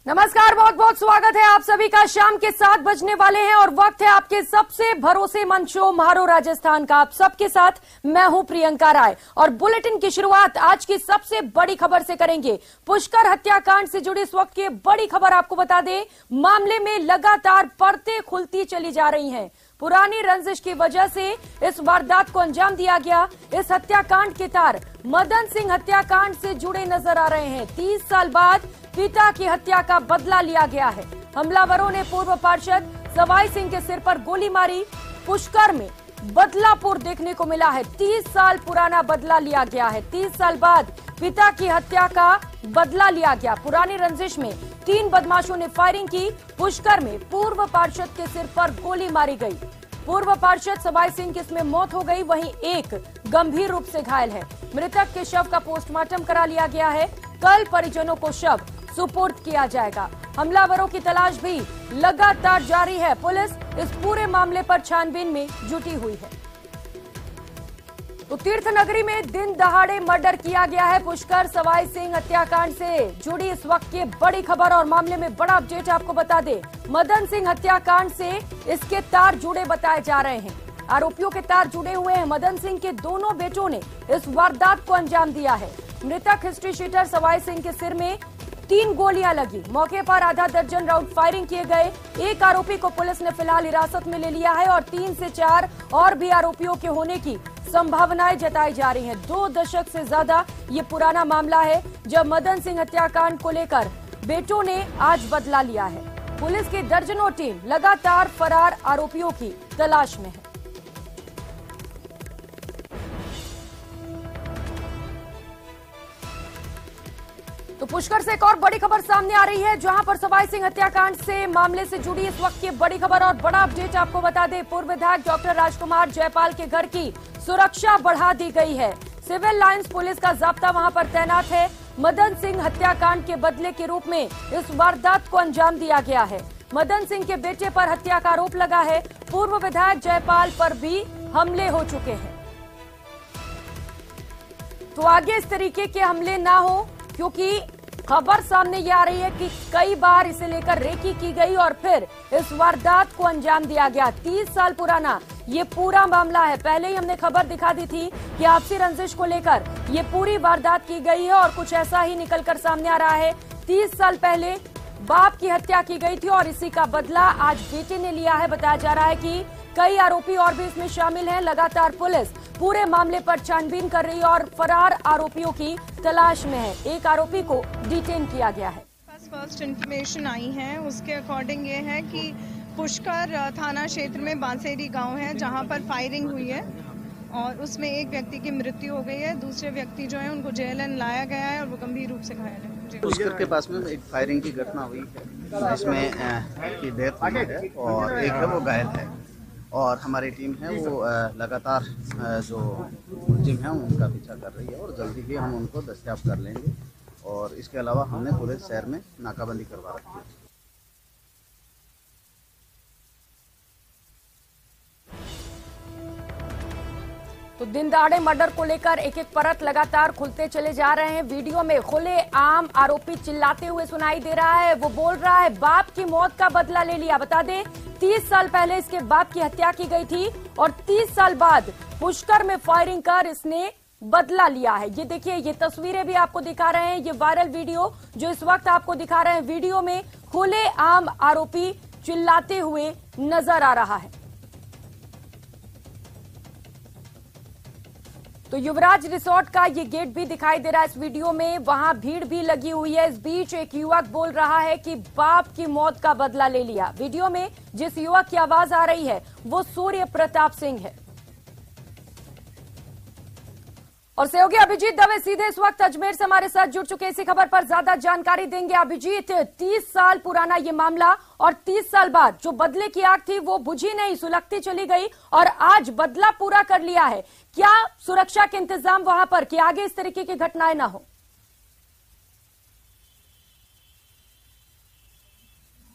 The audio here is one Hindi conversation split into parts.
नमस्कार, बहुत बहुत स्वागत है आप सभी का। शाम के 7 बजने वाले हैं और वक्त है आपके सबसे भरोसेमंद शो म्हारो राजस्थान का। आप सबके साथ मैं हूं प्रियंका राय और बुलेटिन की शुरुआत आज की सबसे बड़ी खबर से करेंगे। पुष्कर हत्याकांड से जुड़ी इस वक्त की बड़ी खबर आपको बता दें, मामले में लगातार परतें खुलती चली जा रही हैं। पुरानी रंजिश की वजह से इस वारदात को अंजाम दिया गया। इस हत्याकांड के तार मदन सिंह हत्याकांड से जुड़े नजर आ रहे हैं। 30 साल बाद पिता की हत्या का बदला लिया गया है। हमलावरों ने पूर्व पार्षद सवाई सिंह के सिर पर गोली मारी। पुष्कर में बदलापुर देखने को मिला है। 30 साल पुराना बदला लिया गया है। 30 साल बाद पिता की हत्या का बदला लिया गया। पुरानी रंजिश में 3 बदमाशों ने फायरिंग की। पुष्कर में पूर्व पार्षद के सिर पर गोली मारी गई। पूर्व पार्षद सवाई सिंह की इसमें मौत हो गई, वहीं एक गंभीर रूप से घायल है। मृतक के शव का पोस्टमार्टम करा लिया गया है। कल परिजनों को शव सुपुर्द किया जाएगा। हमलावरों की तलाश भी लगातार जारी है। पुलिस इस पूरे मामले पर छानबीन में जुटी हुई है। तो तीर्थ नगरी में दिन दहाड़े मर्डर किया गया है। पुष्कर सवाई सिंह हत्याकांड से जुड़ी इस वक्त की बड़ी खबर और मामले में बड़ा अपडेट आपको बता दें। मदन सिंह हत्याकांड से इसके तार जुड़े बताए जा रहे हैं। आरोपियों के तार जुड़े हुए हैं। मदन सिंह के दोनों बेटों ने इस वारदात को अंजाम दिया है। मृतक हिस्ट्री शीटर सवाई सिंह के सिर में 3 गोलियां लगी। मौके पर आधा दर्जन राउंड फायरिंग किए गए। एक आरोपी को पुलिस ने फिलहाल हिरासत में ले लिया है और 3 से 4 और भी आरोपियों के होने की संभावनाएं जताई जा रही हैं। 2 दशक से ज्यादा ये पुराना मामला है जब मदन सिंह हत्याकांड को लेकर बेटों ने आज बदला लिया है। पुलिस की दर्जनों टीम लगातार फरार आरोपियों की तलाश में है। तो पुष्कर से एक और बड़ी खबर सामने आ रही है, जहां पर सवाई सिंह हत्याकांड से मामले से जुड़ी इस वक्त की बड़ी खबर और बड़ा अपडेट आपको बता दें। पूर्व विधायक डॉक्टर राजकुमार जयपाल के घर की सुरक्षा बढ़ा दी गई है। सिविल लाइंस पुलिस का जाब्ता वहां पर तैनात है। मदन सिंह हत्याकांड के बदले के रूप में इस वारदात को अंजाम दिया गया है। मदन सिंह के बेटे पर हत्या का आरोप लगा है। पूर्व विधायक जयपाल पर भी हमले हो चुके हैं। तो आगे इस तरीके के हमले ना हो, क्योंकि खबर सामने ये आ रही है कि कई बार इसे लेकर रेकी की गई और फिर इस वारदात को अंजाम दिया गया। 30 साल पुराना ये पूरा मामला है। पहले ही हमने खबर दिखा दी थी कि आपसी रंजिश को लेकर ये पूरी वारदात की गई है और कुछ ऐसा ही निकलकर सामने आ रहा है। 30 साल पहले बाप की हत्या की गई थी और इसी का बदला आज बेटे ने लिया है। बताया जा रहा है कि कई आरोपी और भी इसमें शामिल हैं। लगातार पुलिस पूरे मामले पर छानबीन कर रही है और फरार आरोपियों की तलाश में है। एक आरोपी को डिटेन किया गया है। फर्स्ट इन्फॉर्मेशन आई है, उसके अकॉर्डिंग ये है कि पुष्कर थाना क्षेत्र में बांसेरी गांव है, जहां पर फायरिंग हुई है और उसमें एक व्यक्ति की मृत्यु हो गई है। दूसरे व्यक्ति जो है उनको जेएलएन लाया गया है और वो गंभीर रूप से घायल है। पुष्कर के पास में एक फायरिंग की घटना हुई है, जिसमें एक की डेथ हुई है और एक है वो घायल है। और हमारी टीम है वो लगातार जो मुलजिम है उनका पीछा कर रही है और जल्दी ही हम उनको दस्तयाब कर लेंगे। और इसके अलावा हमने पूरे शहर में नाकाबंदी करवा रखी है। तो दिन दहाड़े मर्डर को लेकर एक एक परत लगातार खुलते चले जा रहे हैं। वीडियो में खुले आम आरोपी चिल्लाते हुए सुनाई दे रहा है। वो बोल रहा है बाप की मौत का बदला ले लिया। बता दें 30 साल पहले इसके बाप की हत्या की गई थी और 30 साल बाद पुष्कर में फायरिंग कर इसने बदला लिया है। ये देखिए, ये तस्वीरें भी आपको दिखा रहे हैं। ये वायरल वीडियो जो इस वक्त आपको दिखा रहे हैं, वीडियो में खुले आम आरोपी चिल्लाते हुए नजर आ रहा है। तो युवराज रिसोर्ट का ये गेट भी दिखाई दे रहा है इस वीडियो में। वहां भीड़ भी लगी हुई है। इस बीच एक युवक बोल रहा है कि बाप की मौत का बदला ले लिया। वीडियो में जिस युवक की आवाज आ रही है वो सूर्य प्रताप सिंह है। और सहयोगी अभिजीत दवे सीधे इस वक्त अजमेर से हमारे साथ जुड़ चुके, इसी खबर पर ज्यादा जानकारी देंगे। अभिजीत, 30 साल पुराना ये मामला और 30 साल बाद जो बदले की आग थी वो बुझी नहीं, सुलगती चली गई और आज बदला पूरा कर लिया है। क्या सुरक्षा के इंतजाम वहां पर कि आगे इस तरीके की घटनाएं ना हो?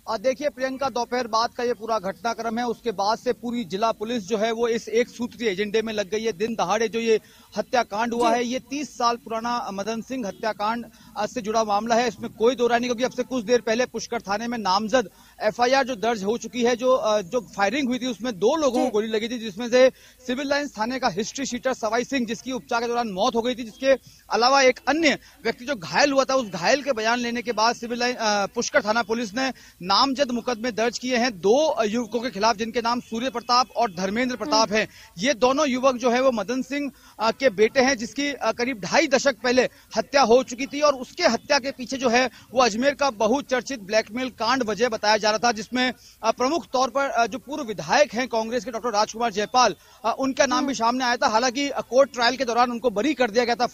देखिए प्रियंका, दोपहर बाद का ये पूरा घटनाक्रम है। उसके बाद से पूरी जिला पुलिस जो है वो इस एक सूत्रीय एजेंडे में लग गई है। दिन दहाड़े जो ये हत्याकांड हुआ है, ये 30 साल पुराना मदन सिंह हत्याकांड से जुड़ा मामला है, इसमें कोई दो राय नहीं, क्योंकि अब से कुछ देर पहले पुष्कर थाने में नामजद एफआईआर जो दर्ज हो चुकी है, जो फायरिंग हुई थी उसमें 2 लोगों को गोली लगी थी, जिसमें से सिविल लाइंस थाने का हिस्ट्री शीटर सवाई सिंह, जिसकी उपचार के दौरान मौत हो गई थी, जिसके अलावा एक अन्य व्यक्ति जो घायल हुआ था, उस घायल के बयान लेने के बाद सिविल लाइन पुष्कर थाना पुलिस ने नामजद मुकदमे दर्ज किए हैं 2 युवकों के खिलाफ, जिनके नाम सूर्य प्रताप और धर्मेंद्र प्रताप है। ये दोनों युवक जो है वो मदन सिंह के बेटे हैं, जिसकी करीब 2.5 दशक पहले हत्या हो चुकी थी, और उसके हत्या के पीछे जो है वो अजमेर का बहुचर्चित ब्लैकमेल कांड वजह बताया जा रहा था, जिसमें प्रमुख तौर पर जो पूर्व विधायक हैं कांग्रेस के डॉक्टर राजकुमार जयपाल, उनका नाम भी सामने आया था। हालांकि कोर्ट ट्रायल के दौरान उनको बरी कर दिया गया था।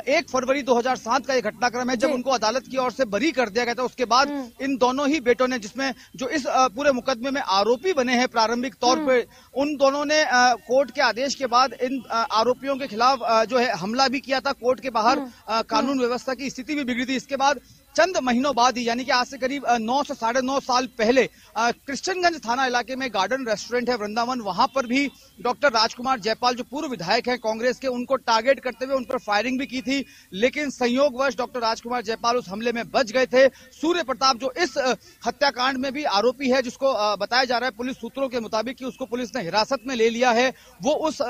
1 फरवरी 2007 का ये घटनाक्रम है, जब उनको अदालत की ओर से बरी कर दिया गया था। उसके बाद इन दोनों ही बेटों ने, जिसमें जो इस पूरे मुकदमे में आरोपी बने हैं प्रारंभिक तौर पर, उन दोनों ने कोर्ट के आदेश के बाद इन आरोपियों के खिलाफ जो है हमला भी किया था। कोर्ट के बाहर कानून व्यवस्था की स्थिति भी बिगड़ी थी। इसके बाद चंद महीनों बाद ही, यानी कि आज से करीब 9 से 9.5 साल पहले कृष्णगंज थाना इलाके में गार्डन रेस्टोरेंट है वृंदावन, वहां पर भी डॉक्टर राजकुमार जयपाल जो पूर्व विधायक हैं कांग्रेस के, उनको टारगेट करते हुए उन पर फायरिंग भी की थी, लेकिन संयोगवश डॉक्टर राजकुमार जयपाल उस हमले में बच गए थे। सूर्य प्रताप जो इस हत्याकांड में भी आरोपी है, जिसको बताया जा रहा है पुलिस सूत्रों के मुताबिक कि उसको पुलिस ने हिरासत में ले लिया है, वो उस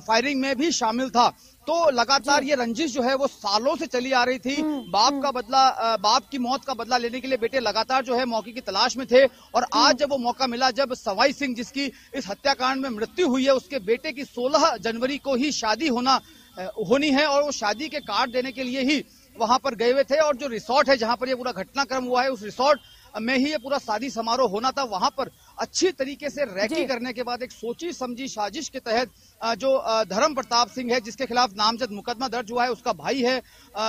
फायरिंग में भी शामिल था। तो लगातार ये रंजिश जो है वो सालों से चली आ रही थी। बाप की मौत का बदला लेने के लिए बेटे लगातार जो है मौके की तलाश में थे, और आज जब वो मौका मिला, जब सवाई सिंह जिसकी इस हत्याकांड में मृत्यु हुई है, उसके बेटे की 16 जनवरी को ही शादी होनी है, और वो शादी के कार्ड देने के लिए ही वहां पर गए हुए थे। और जो रिसोर्ट है जहां पर ये पूरा घटनाक्रम हुआ है, उस रिसोर्ट में ही ये पूरा शादी समारोह होना था। वहां पर अच्छी तरीके से रैकी करने के बाद एक सोची समझी साजिश के तहत जो धर्म प्रताप सिंह है, जिसके खिलाफ नामजद मुकदमा दर्ज हुआ है, उसका भाई है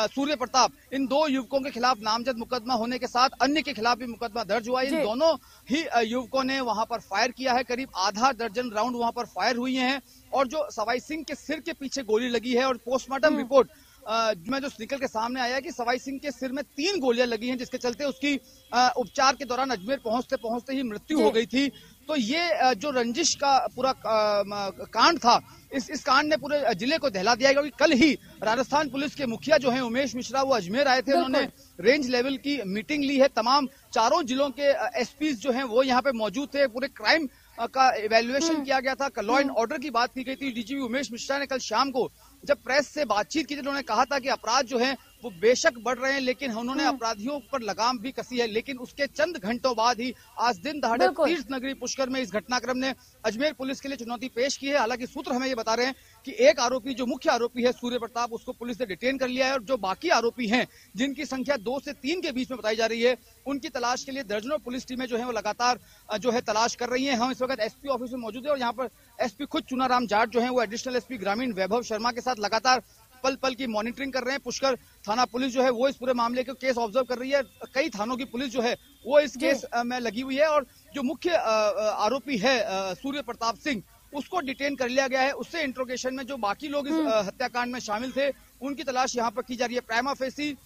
सूर्य प्रताप, इन 2 युवकों के खिलाफ नामजद मुकदमा होने के साथ अन्य के खिलाफ भी मुकदमा दर्ज हुआ है। इन दोनों ही युवकों ने वहां पर फायर किया है। करीब आधा दर्जन राउंड वहां पर फायर हुई हैं, और जो सवाई सिंह के सिर के पीछे गोली लगी है, और पोस्टमार्टम रिपोर्ट में जो निकल के सामने आया है कि सवाई सिंह के सिर में 3 गोलियां लगी हैं, जिसके चलते उसकी उपचार के दौरान अजमेर पहुंचते पहुंचते ही मृत्यु हो गई थी। तो ये जो रंजिश का पूरा कांड था, इस कांड ने पूरे जिले को दहला दिया, क्योंकि कल ही राजस्थान पुलिस के मुखिया जो हैं उमेश मिश्रा, वो अजमेर आए थे। उन्होंने रेंज लेवल की मीटिंग ली है। तमाम 4 जिलों के एसपी जो हैं वो यहाँ पे मौजूद थे। पूरे क्राइम का इवैल्यूएशन किया गया था। लॉ एंड ऑर्डर की बात की गई थी। डीजीपी उमेश मिश्रा ने कल शाम को जब प्रेस से बातचीत की थी, उन्होंने कहा था कि अपराध जो है वो बेशक बढ़ रहे हैं, लेकिन उन्होंने अपराधियों पर लगाम भी कसी है। लेकिन उसके चंद घंटों बाद ही आज दिन दहाड़े तीर्थ नगरी पुष्कर में इस घटनाक्रम ने अजमेर पुलिस के लिए चुनौती पेश की है। हालांकि सूत्र हमें ये बता रहे हैं कि एक आरोपी जो मुख्य आरोपी है सूर्य प्रताप, उसको पुलिस ने डिटेन कर लिया है, और जो बाकी आरोपी हैं जिनकी संख्या 2 से 3 के बीच में बताई जा रही है, उनकी तलाश के लिए दर्जनों पुलिस टीमें जो है वो लगातार जो है तलाश कर रही हैं। हम इस वक्त एसपी ऑफिस में मौजूद है, और यहाँ पर एसपी खुद चुनाराम जाट जो है वो एडिशनल एसपी ग्रामीण वैभव शर्मा के साथ लगातार पल पल की मॉनिटरिंग कर रहे हैं। पुष्कर थाना पुलिस जो है वो इस पूरे मामले के केस ऑब्जर्व कर रही है। कई थानों की पुलिस जो है वो इस केस में लगी हुई है, और जो मुख्य आरोपी है सूर्य प्रताप सिंह, उसको डिटेन कर लिया गया है। उससे इंट्रोगेशन में जो बाकी लोग इस हत्याकांड में शामिल थे, उनकी तलाश यहाँ पर की जा रही है। प्राइमा फेसी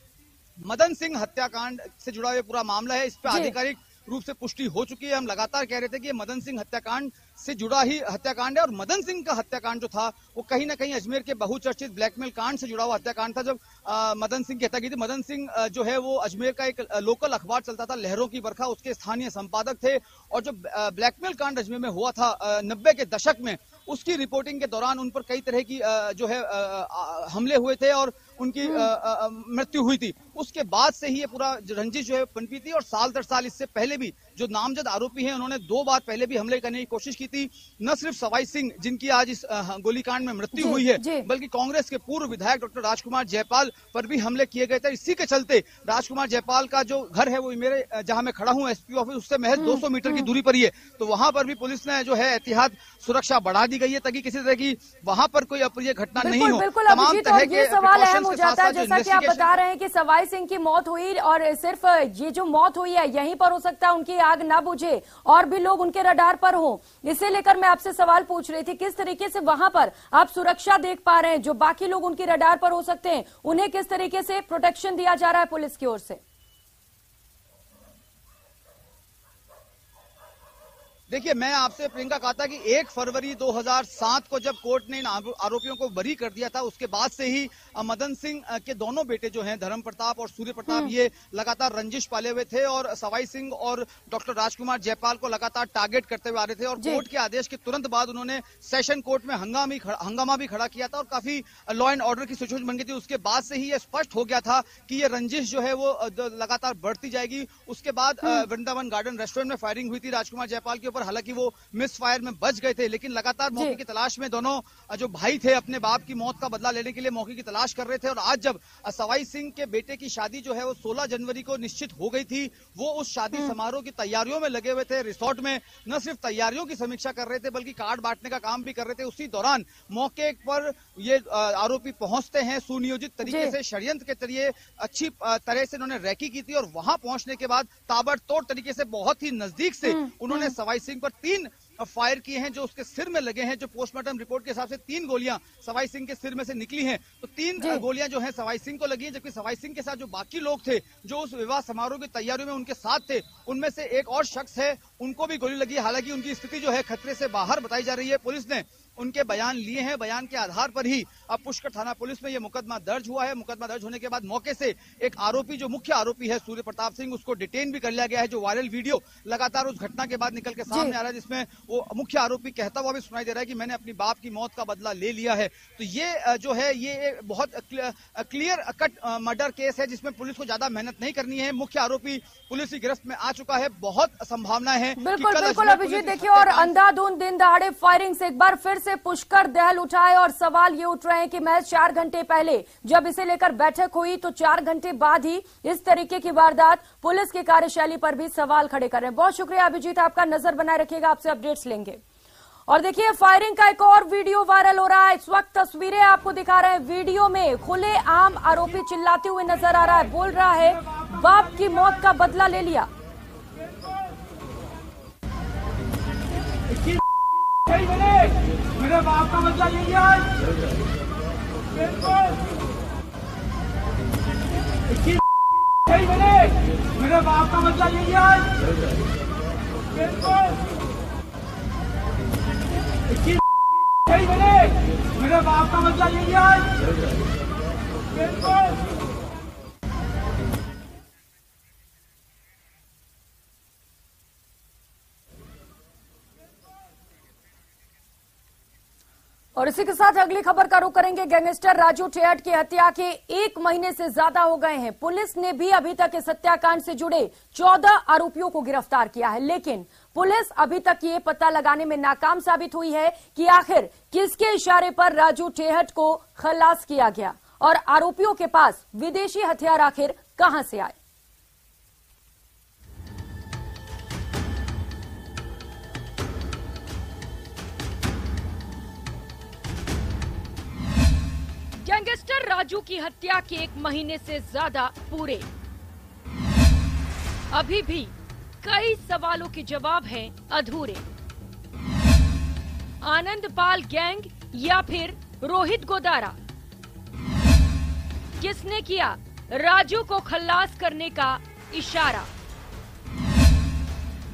मदन सिंह हत्याकांड से जुड़ा हुआ पूरा मामला है, इस पर आधिकारिक रूप से पुष्टि हो चुकी है। हम लगातार कह रहे थे कि ये मदन सिंह हत्याकांड से जुड़ा ही हत्याकांड है, और मदन सिंह का हत्याकांड जो था वो कहीं ना कहीं अजमेर के बहुचर्चित ब्लैकमेल कांड से जुड़ा हुआ हत्याकांड था। जब मदन सिंह की हत्या की थी, मदन सिंह जो है वो अजमेर का एक लोकल अखबार चलता था लहरों की बरखा, उसके स्थानीय संपादक थे, और जो ब्लैकमेल कांड अजमेर में हुआ था 90 के दशक में, उसकी रिपोर्टिंग के दौरान उन पर कई तरह की जो है हमले हुए थे और उनकी मृत्यु हुई थी। उसके बाद से ही ये पूरा रंजिश जो है पनपी थी, और साल दर साल इससे पहले भी जो नामजद आरोपी हैं उन्होंने 2 बार पहले भी हमले करने की कोशिश की थी। न सिर्फ सवाई सिंह जिनकी आज इस गोलीकांड में मृत्यु हुई है, बल्कि कांग्रेस के पूर्व विधायक डॉक्टर राजकुमार जयपाल पर भी हमले किए गए थे। इसी के चलते राजकुमार जयपाल का जो घर है वो मेरे जहां मैं खड़ा हूं एसपी ऑफिस, उससे महज 200 मीटर की दूरी पर ही है। तो वहां पर भी पुलिस ने जो है एहतियात सुरक्षा बढ़ा दी गई है, ताकि किसी तरह की वहां पर कोई अप्रिय घटना नहीं हो। बिल्कुल अभिजीत, और ये सवाल अहम हो जाता है, जैसा कि आप बता रहे हैं कि सवाई सिंह की मौत हुई, और सिर्फ ये जो मौत हुई है यहीं पर हो सकता है उनकी आग ना बुझे और भी लोग उनके रडार पर हो। इसे लेकर मैं आपसे सवाल पूछ रही थी, किस तरीके से वहां पर आप सुरक्षा देख पा रहे हैं, जो बाकी लोग उनकी रडार पर हो सकते हैं उन्हें किस तरीके से प्रोटेक्शन दिया जा रहा है पुलिस की ओर से? देखिए, मैं आपसे प्रियंका कहा था कि 1 फरवरी 2007 को जब कोर्ट ने इन आरोपियों को बरी कर दिया था, उसके बाद से ही मदन सिंह के दोनों बेटे जो हैं, धर्म प्रताप और सूर्य प्रताप, ये लगातार रंजिश पाले हुए थे और सवाई सिंह और डॉक्टर राजकुमार जयपाल को लगातार टारगेट करते हुए आ रहे थे। और कोर्ट के आदेश के तुरंत बाद उन्होंने सेशन कोर्ट में हंगामा भी खड़ा किया था और काफी लॉ एंड ऑर्डर की सिचुएशन बन गई थी। उसके बाद से ही ये स्पष्ट हो गया था कि ये रंजिश जो है वो लगातार बढ़ती जाएगी। उसके बाद वृंदावन गार्डन रेस्टोरेंट में फायरिंग हुई थी राजकुमार जयपाल के ऊपर, हालांकि वो मिस फायर में बच गए थे, लेकिन लगातार मौके की तलाश में दोनों जो भाई थे अपने बाप की मौत का बदला लेने के लिए मौके की तलाश कर रहे थे। और आज जब सवाई सिंह के बेटे की शादी जो है वो 16 जनवरी को निश्चित हो गई थी, वो उस शादी समारोह की तैयारियों में लगे हुए थे। रिसोर्ट में न सिर्फ तैयारियों की समीक्षा कर रहे थे बल्कि कार्ड बांटने का काम भी कर रहे थे। उसी दौरान मौके पर ये आरोपी पहुंचते हैं। सुनियोजित तरीके से षड्यंत्र के जरिए अच्छी तरह से उन्होंने रैकी की थी और वहां पहुंचने के बाद ताबड़तोड़ तरीके से बहुत ही नजदीक से उन्होंने सवाई सिंह पर 3 फायर किए हैं जो उसके सिर में लगे हैं। जो पोस्टमार्टम रिपोर्ट के हिसाब से 3 गोलियां सवाई सिंह के सिर में से निकली हैं, तो 3 गोलियां जो हैं सवाई सिंह को लगी हैं, जबकि सवाई सिंह के साथ जो बाकी लोग थे जो उस विवाह समारोह की तैयारियों में उनके साथ थे, उनमें से एक और शख्स है, उनको भी गोली लगी है। हालांकि उनकी स्थिति जो है खतरे से बाहर बताई जा रही है। पुलिस ने उनके बयान लिए हैं, बयान के आधार पर ही अब पुष्कर थाना पुलिस में यह मुकदमा दर्ज हुआ है। मुकदमा दर्ज होने के बाद मौके से एक आरोपी जो मुख्य आरोपी है सूर्य प्रताप सिंह, उसको डिटेन भी कर लिया गया है। जो वायरल वीडियो लगातार उस घटना के बाद निकल के सामने आ रहा है, जिसमें वो मुख्य आरोपी कहता हुआ भी सुनाई दे रहा है कि मैंने अपनी बाप की मौत का बदला ले लिया है। तो ये जो है ये बहुत क्लियर कट मर्डर केस है जिसमें पुलिस को ज्यादा मेहनत नहीं करनी है। मुख्य आरोपी पुलिस की गिरफ्त में आ चुका है। बहुत संभावना है। बिल्कुल बिल्कुल अभिजीत, देखिए, और अंधाधुंध दिन दहाड़े फायरिंग से एक बार फिर से पुष्कर दहल उठाए और सवाल ये उठ रहे हैं कि महज 4 घंटे पहले जब इसे लेकर बैठक हुई तो 4 घंटे बाद ही इस तरीके की वारदात, पुलिस की कार्यशैली पर भी सवाल खड़े कर रहे हैं। बहुत शुक्रिया अभिजीत, आपका नजर बनाए रखिएगा, आपसे अपडेट्स लेंगे। और देखिए, फायरिंग का एक और वीडियो वायरल हो रहा है। इस वक्त तस्वीरें आपको दिखा रहे हैं। वीडियो में खुले आम आरोपी चिल्लाते हुए नजर आ रहा है, बोल रहा है बाप की मौत का बदला ले लिया। मेरे बाप का बदला ले लिया। मेरे बाप का बदला ले लिया। मेरे बाप का बदला ले लिया। और इसी के साथ अगली खबर का रुख करेंगे। गैंगस्टर राजू ठेहट की हत्या के 1 महीने से ज्यादा हो गए हैं। पुलिस ने भी अभी तक इस हत्याकांड से जुड़े 14 आरोपियों को गिरफ्तार किया है, लेकिन पुलिस अभी तक ये पता लगाने में नाकाम साबित हुई है कि आखिर किसके इशारे पर राजू ठेहट को खलास किया गया और आरोपियों के पास विदेशी हथियार आखिर कहां से आए। गैंगस्टर राजू की हत्या के 1 महीने से ज्यादा पूरे, अभी भी कई सवालों के जवाब हैं अधूरे। आनंदपाल गैंग या फिर रोहित गोदारा, किसने किया राजू को खल्लास करने का इशारा?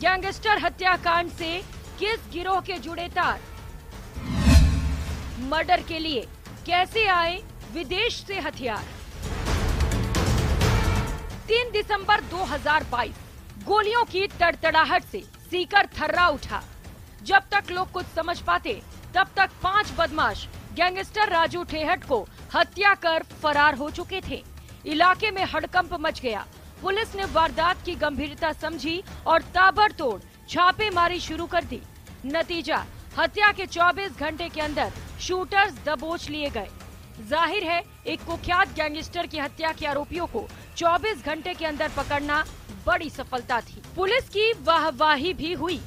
गैंगस्टर हत्याकांड से किस गिरोह के जुड़े तार? मर्डर के लिए कैसे आए विदेश से हथियार? 3 दिसंबर 2022 गोलियों की तड़तड़ाहट से सीकर थर्रा उठा। जब तक लोग कुछ समझ पाते तब तक 5 बदमाश गैंगस्टर राजू ठेहट को हत्या कर फरार हो चुके थे। इलाके में हड़कंप मच गया। पुलिस ने वारदात की गंभीरता समझी और ताबड़तोड़ छापेमारी शुरू कर दी। नतीजा, हत्या के 24 घंटे के अंदर शूटर्स दबोच लिए गए। जाहिर है एक कुख्यात गैंगस्टर की हत्या के आरोपियों को 24 घंटे के अंदर पकड़ना बड़ी सफलता थी। पुलिस की वाहवाही भी हुई।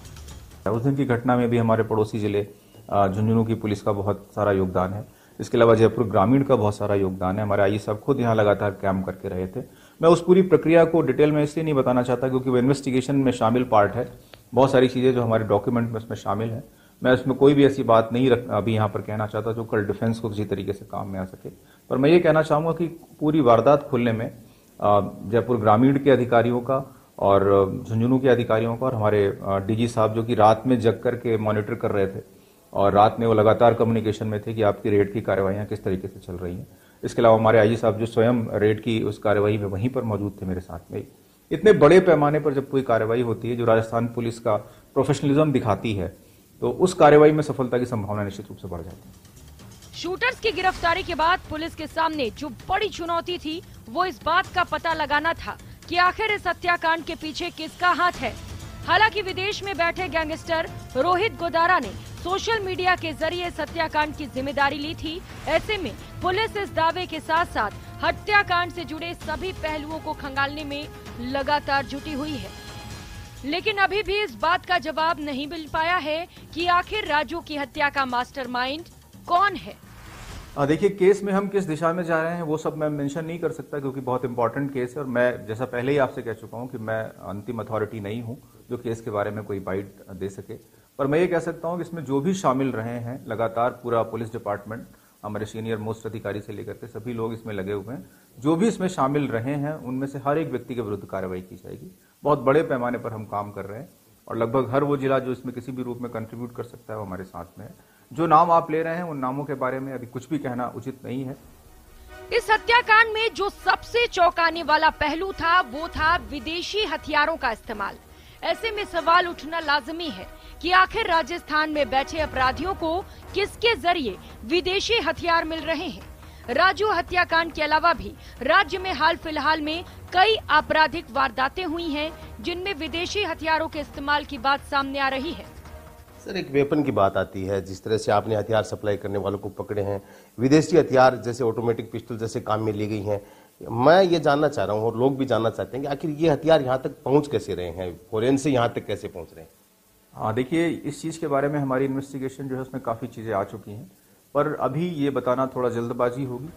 उस दिन की घटना में भी हमारे पड़ोसी जिले झुंझुनू की पुलिस का बहुत सारा योगदान है। इसके अलावा जयपुर ग्रामीण का बहुत सारा योगदान है। हमारे आईजी साहब खुद यहाँ लगातार कैंप करके रहे थे। मैं उस पूरी प्रक्रिया को डिटेल में इसलिए नहीं बताना चाहता क्योंकि वो इन्वेस्टिगेशन में शामिल पार्ट है। बहुत सारी चीजें जो हमारे डॉक्यूमेंट में उसमें शामिल है। मैं उसमें कोई भी ऐसी बात नहीं अभी यहाँ पर कहना चाहता जो कल डिफेंस को किसी तरीके से काम में आ सके। पर मैं ये कहना चाहूंगा कि पूरी वारदात खुलने में जयपुर ग्रामीण के अधिकारियों का और झुंझुनू के अधिकारियों को और हमारे डीजी साहब जो कि रात में जग करके मॉनिटर कर रहे थे और रात में वो लगातार कम्युनिकेशन में थे कि आपकी रेड की कार्रवाइयाँ किस तरीके से चल रही हैं। इसके अलावा हमारे आईजी साहब जो स्वयं रेड की उस कार्रवाई में वहीं पर मौजूद थे मेरे साथ में। इतने बड़े पैमाने पर जब कोई कार्रवाई होती है जो राजस्थान पुलिस का प्रोफेशनलिज्म दिखाती है तो उस कार्रवाई में सफलता की संभावना निश्चित रूप से बढ़ जाती है। शूटर्स की गिरफ्तारी के बाद पुलिस के सामने जो बड़ी चुनौती थी वो इस बात का पता लगाना था कि आखिर इस हत्याकांड के पीछे किसका हाथ है। हालांकि विदेश में बैठे गैंगस्टर रोहित गोदारा ने सोशल मीडिया के जरिए इस हत्याकांड की जिम्मेदारी ली थी। ऐसे में पुलिस इस दावे के साथ साथ हत्याकांड से जुड़े सभी पहलुओं को खंगालने में लगातार जुटी हुई है, लेकिन अभी भी इस बात का जवाब नहीं मिल पाया है कि आखिर राजू की हत्या का मास्टरमाइंड कौन है। देखिए, केस में हम किस दिशा में जा रहे हैं वो सब मैं मेंशन नहीं कर सकता क्योंकि बहुत इंपॉर्टेंट केस है और मैं जैसा पहले ही आपसे कह चुका हूं कि मैं अंतिम अथॉरिटी नहीं हूं जो केस के बारे में कोई बाइट दे सके। पर मैं ये कह सकता हूं कि इसमें जो भी शामिल रहे हैं, लगातार पूरा पुलिस डिपार्टमेंट, हमारे सीनियर मोस्ट अधिकारी से लेकर के सभी लोग इसमें लगे हुए हैं। जो भी इसमें शामिल रहे हैं उनमें से हर एक व्यक्ति के विरुद्ध कार्रवाई की जाएगी। बहुत बड़े पैमाने पर हम काम कर रहे हैं और लगभग हर वो जिला जो इसमें किसी भी रूप में कंट्रीब्यूट कर सकता है वो हमारे साथ में है। जो नाम आप ले रहे हैं उन नामों के बारे में अभी कुछ भी कहना उचित नहीं है। इस हत्याकांड में जो सबसे चौंकाने वाला पहलू था वो था विदेशी हथियारों का इस्तेमाल। ऐसे में सवाल उठना लाजमी है कि आखिर राजस्थान में बैठे अपराधियों को किसके जरिए विदेशी हथियार मिल रहे हैं। राजू हत्याकांड के अलावा भी राज्य में हाल फिलहाल में कई आपराधिक वारदातें हुई हैं जिनमें विदेशी हथियारों के इस्तेमाल की बात सामने आ रही है। सर, एक वेपन की बात आती है, जिस तरह से आपने हथियार सप्लाई करने वालों को पकड़े हैं, विदेशी हथियार जैसे ऑटोमेटिक पिस्टल जैसे काम में ली गई हैं। मैं ये जानना चाह रहा हूँ और लोग भी जानना चाहते हैं कि आखिर ये हथियार यहाँ तक पहुँच कैसे रहे हैं, फॉरेन से यहाँ तक कैसे पहुँच रहे हैं। हाँ, देखिए, इस चीज के बारे में हमारी इन्वेस्टिगेशन जो है उसमें काफी चीजें आ चुकी हैं, पर अभी ये बताना थोड़ा जल्दबाजी होगी।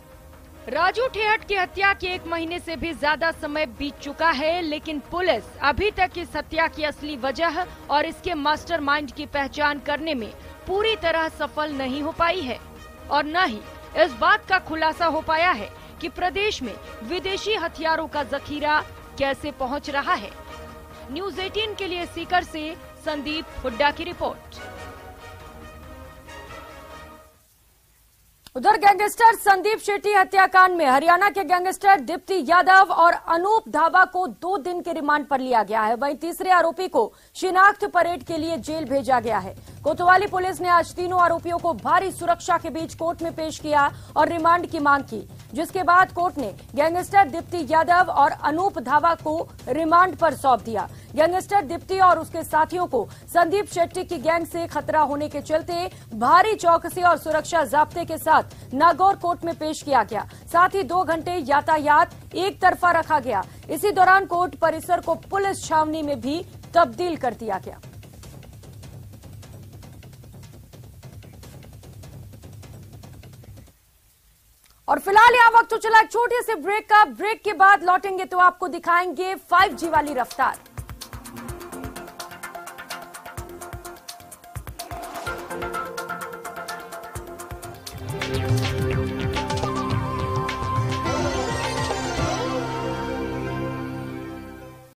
राजू ठेहट की हत्या के 1 महीने से भी ज्यादा समय बीत चुका है, लेकिन पुलिस अभी तक इस हत्या की असली वजह और इसके मास्टरमाइंड की पहचान करने में पूरी तरह सफल नहीं हो पाई है और न ही इस बात का खुलासा हो पाया है कि प्रदेश में विदेशी हथियारों का जखीरा कैसे पहुंच रहा है। न्यूज़ 18 के लिए सीकर से संदीप हुड्डा की रिपोर्ट। उधर गैंगस्टर संदीप शेट्टी हत्याकांड में हरियाणा के गैंगस्टर दीप्ति यादव और अनूप धावा को 2 दिन के रिमांड पर लिया गया है। वहीं तीसरे आरोपी को शिनाख्त परेड के लिए जेल भेजा गया है। कोतवाली पुलिस ने आज तीनों आरोपियों को भारी सुरक्षा के बीच कोर्ट में पेश किया और रिमांड की मांग की, जिसके बाद कोर्ट ने गैंगस्टर दीप्ति यादव और अनूप धावा को रिमांड पर सौंप दिया। गैंगस्टर दीप्ति और उसके साथियों को संदीप शेट्टी की गैंग से खतरा होने के चलते भारी चौकसी और सुरक्षा जाब्ते के साथ नागौर कोर्ट में पेश किया गया। साथ ही 2 घंटे यातायात एक तरफा रखा गया। इसी दौरान कोर्ट परिसर को पुलिस छावनी में भी तब्दील कर दिया गया। और फिलहाल यहाँ वक्त तो चला एक छोटे से ब्रेक का। ब्रेक के बाद लौटेंगे तो आपको दिखाएंगे 5G वाली रफ्तार।